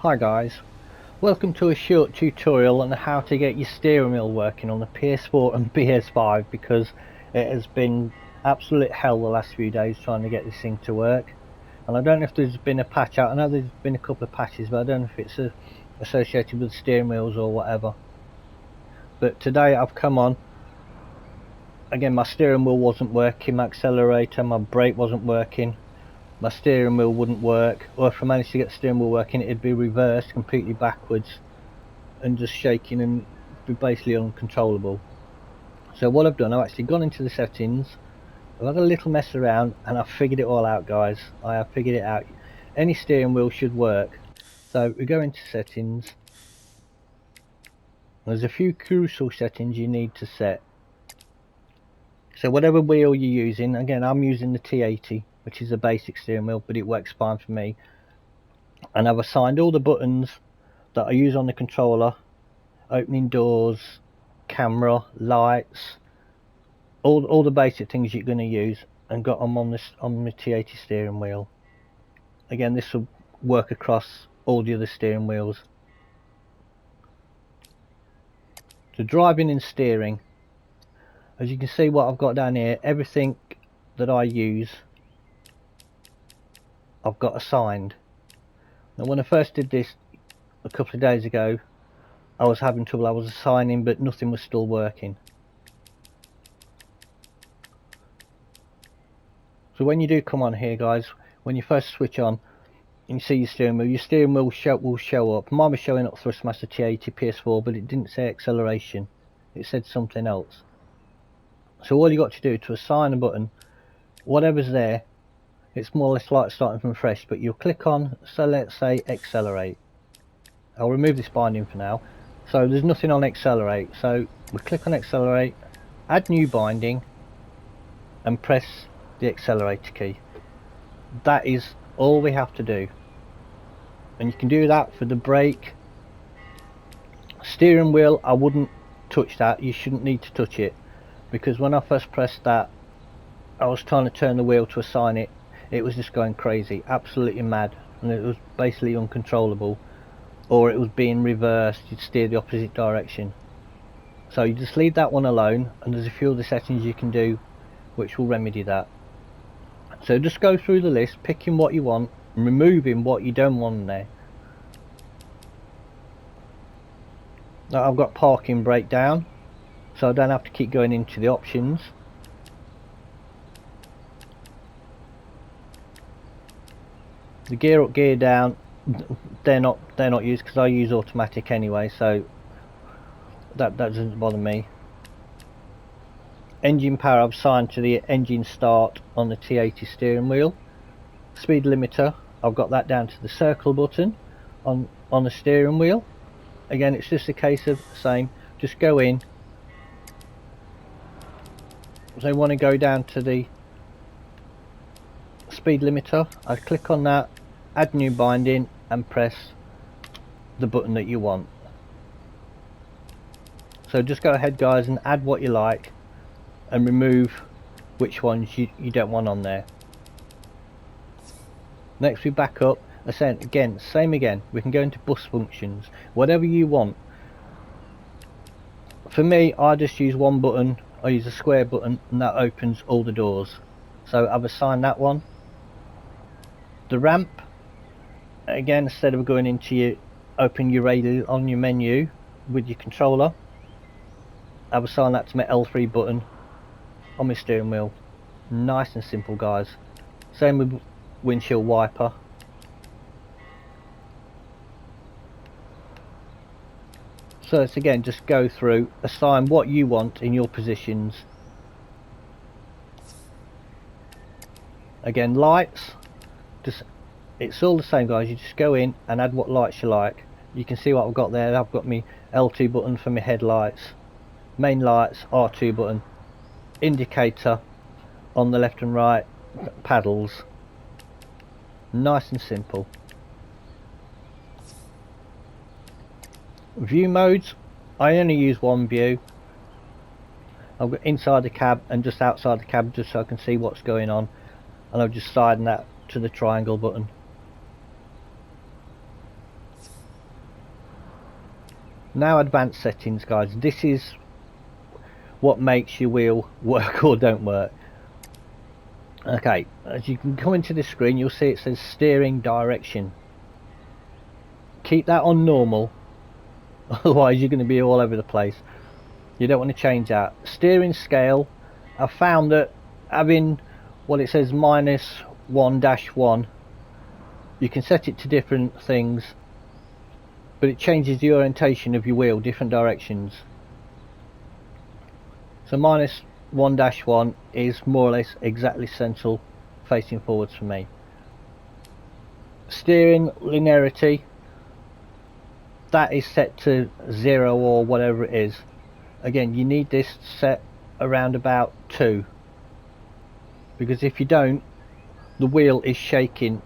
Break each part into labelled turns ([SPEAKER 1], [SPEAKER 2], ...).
[SPEAKER 1] Hi guys, welcome to a short tutorial on how to get your steering wheel working on the ps4 and ps5, because it has been absolute hell the last few days trying to get this thing to work. And I don't know if there's been a patch out. I know there's been a couple of patches, but I don't know if it's associated with steering wheels or whatever. But today I've come on. Again, my steering wheel wasn't working, my accelerator, my brake wasn't working, my steering wheel wouldn't work, or if I managed to get the steering wheel working, it'd be reversed completely backwards and just shaking and be basically uncontrollable. So what I've done, I've actually gone into the settings, I've had a little mess around, and I've figured it all out, guys. I have figured it out. Any steering wheel should work. So we go into settings. There's a few crucial settings you need to set. So whatever wheel you're using, again I'm using the T80, which is a basic steering wheel, but it works fine for me. And I've assigned all the buttons that I use on the controller: opening doors, camera, lights, all the basic things you're going to use, and got them on this on the T80 steering wheel. Again, this will work across all the other steering wheels. So driving and steering, as you can see what I've got down here, everything that I use I've got assigned. Now when I first did this a couple of days ago, I was having trouble. I was assigning but nothing was still working. So when you do come on here, guys, when you first switch on and you see your steering wheel will show up. Mine was showing up Thrustmaster T80 PS4, but it didn't say acceleration, it said something else. So all you got to do to assign a button, whatever's there, it's more or less like starting from fresh, but you'll click on, so let's say accelerate. I'll remove this binding for now. So there's nothing on accelerate, so we click on accelerate, add new binding, and press the accelerator key. That is all we have to do. And you can do that for the brake. Steering wheel, I wouldn't touch that. You shouldn't need to touch it, because when I first pressed that, I was trying to turn the wheel to assign it. It was just going crazy, absolutely mad, and it was basically uncontrollable, or it was being reversed. You'd steer the opposite direction. So you just leave that one alone, and there's a few other settings you can do which will remedy that. So just go through the list, picking what you want and removing what you don't want in there. Now I've got parking brake down, so I don't have to keep going into the options. The gear up, gear down, they're not used because I use automatic anyway, so that doesn't bother me. Engine power I've assigned to the engine start on the T80 steering wheel. Speed limiter, I've got that down to the circle button on the steering wheel. Again, it's just a case of saying, just go in. So I want to go down to the speed limiter, I click on that, add new binding, and press the button that you want. So just go ahead, guys, and add what you like and remove which ones you don't want on there. Next we back up, again, same again, we can go into bus functions, whatever you want. For me, I just use one button. I use a square button, and that opens all the doors. So I've assigned that one. The ramp, again, instead of going into open your radio on your menu with your controller, I've assigned that to my L3 button on my steering wheel. Nice and simple, guys. Same with windshield wiper. So it's again, just go through, assign what you want in your positions. Again, lights, it's all the same, guys. You just go in and add what lights you like. You can see what I've got there. I've got my L2 button for my headlights, main lights, R2 button, indicator on the left and right, paddles. Nice and simple. View modes, I only use one view. I've got inside the cab and just outside the cab, just so I can see what's going on, and I've just sliding that to the triangle button. Now advanced settings, guys. This is what makes your wheel work or don't work. Okay, as you can come into the screen, you'll see it says steering direction. Keep that on normal, otherwise you're going to be all over the place. You don't want to change that. Steering scale, I've found that having what it says -1-1, you can set it to different things, but it changes the orientation of your wheel, different directions. So -1-1 is more or less exactly central facing forwards for me. Steering linearity, that is set to 0 or whatever it is. Again, you need this set around about 2, because if you don't, the wheel is shaking.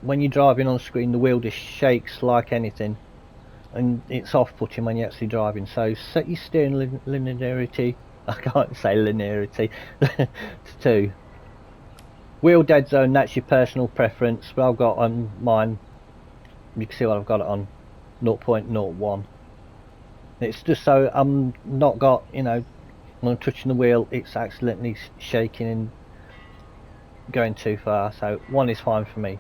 [SPEAKER 1] When you're driving on screen, the wheel just shakes like anything, and it's off-putting when you're actually driving. So set your steering linearity, I can't say linearity, to 2. Wheel dead zone, that's your personal preference, but I've got on mine, you can see what I've got it on, 0.01. It's just so I'm not got, you know, when I'm touching the wheel it's accidentally shaking and going too far. So 1 is fine for me.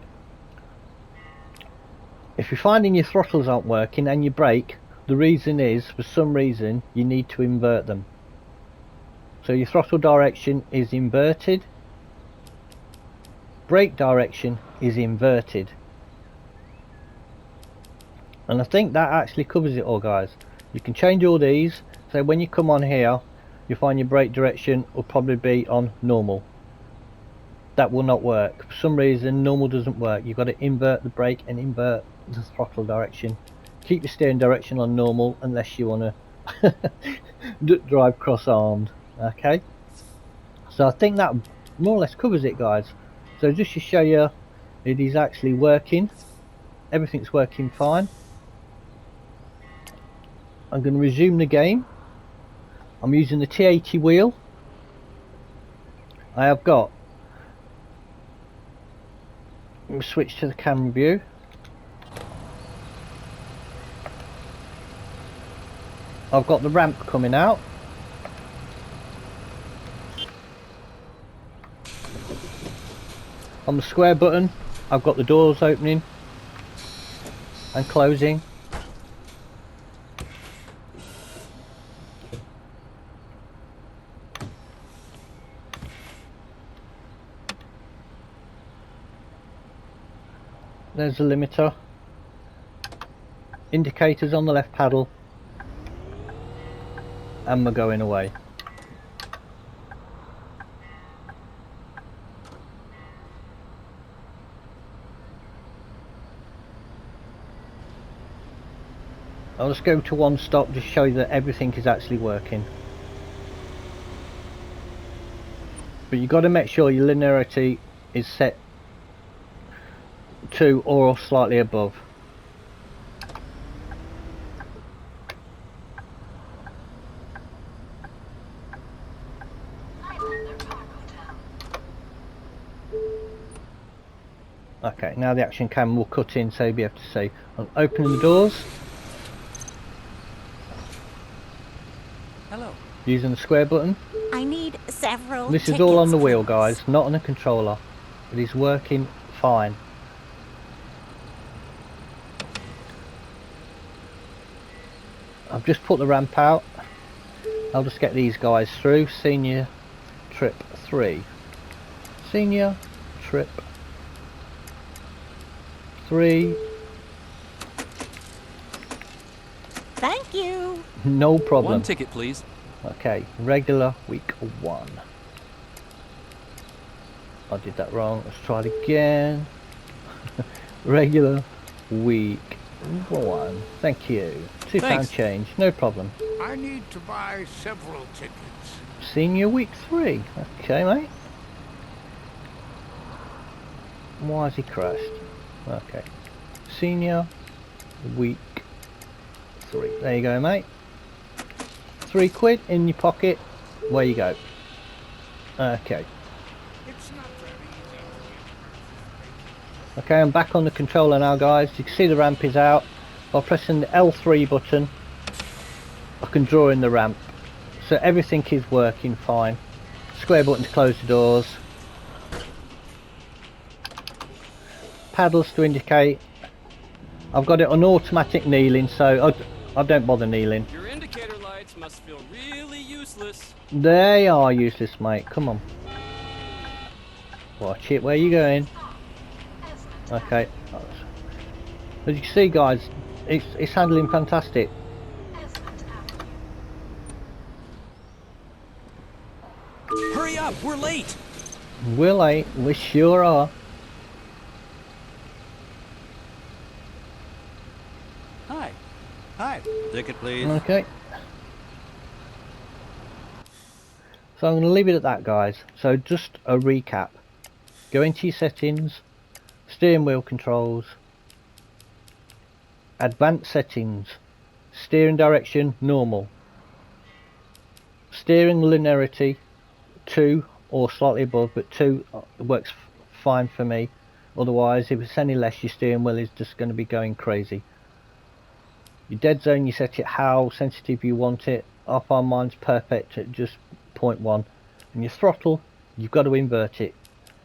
[SPEAKER 1] If you're finding your throttles aren't working and your brake, the reason is, for some reason, you need to invert them. So your throttle direction is inverted, brake direction is inverted, and I think that actually covers it all, guys. You can change all these, so when you come on here you find your brake direction will probably be on normal. That will not work. For some reason normal doesn't work. You've got to invert the brake and invert the throttle direction. Keep your steering direction on normal unless you want to drive cross-armed. Okay, so I think that more or less covers it, guys. So just to show you it is actually working, everything's working fine. I'm going to resume the game. I'm using the T80 wheel. I have got, let me switch to the camera view. I've got the ramp coming out. On the square button I've got the doors opening and closing. There's the limiter. Indicators on the left paddle. And we're going away. I'll just go to 1 stop to show you that everything is actually working. But you've got to make sure your linearity is set to or slightly above. Okay, now the action cam will cut in so you'll be able to see. I'm opening the doors.
[SPEAKER 2] Hello.
[SPEAKER 1] Using the square button.
[SPEAKER 3] I need several
[SPEAKER 1] This is all on the wheel,
[SPEAKER 3] please.
[SPEAKER 1] guys, not on the controller. It is working fine. I've just put the ramp out. I'll just get these guys through. Senior trip 3. Senior trip 3.
[SPEAKER 3] Thank you.
[SPEAKER 1] No problem.
[SPEAKER 2] 1 ticket, please.
[SPEAKER 1] Okay, regular week 1. I did that wrong. Let's try it again. Regular week 1. Thank you. £2 change. No problem.
[SPEAKER 4] I need to buy several tickets.
[SPEAKER 1] Senior week 3. Okay, mate. Why has he crashed? Okay. Senior week 3. There you go, mate. £3 in your pocket. Where you go. Okay.
[SPEAKER 4] It's not very easy to get.
[SPEAKER 1] Okay, I'm back on the controller now, guys. You can see the ramp is out. By pressing the L3 button, I can draw in the ramp, so everything is working fine. Square button to close the doors, paddles to indicate. I've got it on automatic kneeling, so I don't bother kneeling.
[SPEAKER 2] Your indicator lights must feel really useless.
[SPEAKER 1] They are useless, mate. Come on. Watch it. Where are you going? Okay. As you can see, guys, it's handling fantastic.
[SPEAKER 5] Hurry up, we're late.
[SPEAKER 1] We're late. We sure are.
[SPEAKER 5] Hi. Hi. Ticket, please.
[SPEAKER 1] Okay. So I'm going to leave it at that, guys. So just a recap. Go into your settings, steering wheel controls, advanced settings, steering direction normal, steering linearity 2 or slightly above, but 2 works fine for me. Otherwise, if it's any less, your steering wheel is just going to be going crazy. Your dead zone, you set it how sensitive you want it. Off our mine's perfect at just 0.1. And your throttle, you've got to invert it.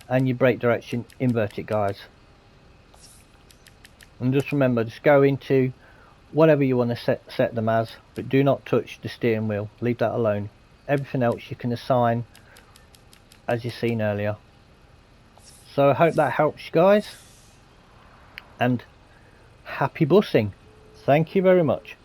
[SPEAKER 1] And your brake direction, invert it, guys. And just remember, just go into whatever you want to set them as, but do not touch the steering wheel. Leave that alone. Everything else you can assign as you've seen earlier. So I hope that helps you guys. And happy bussing. Thank you very much.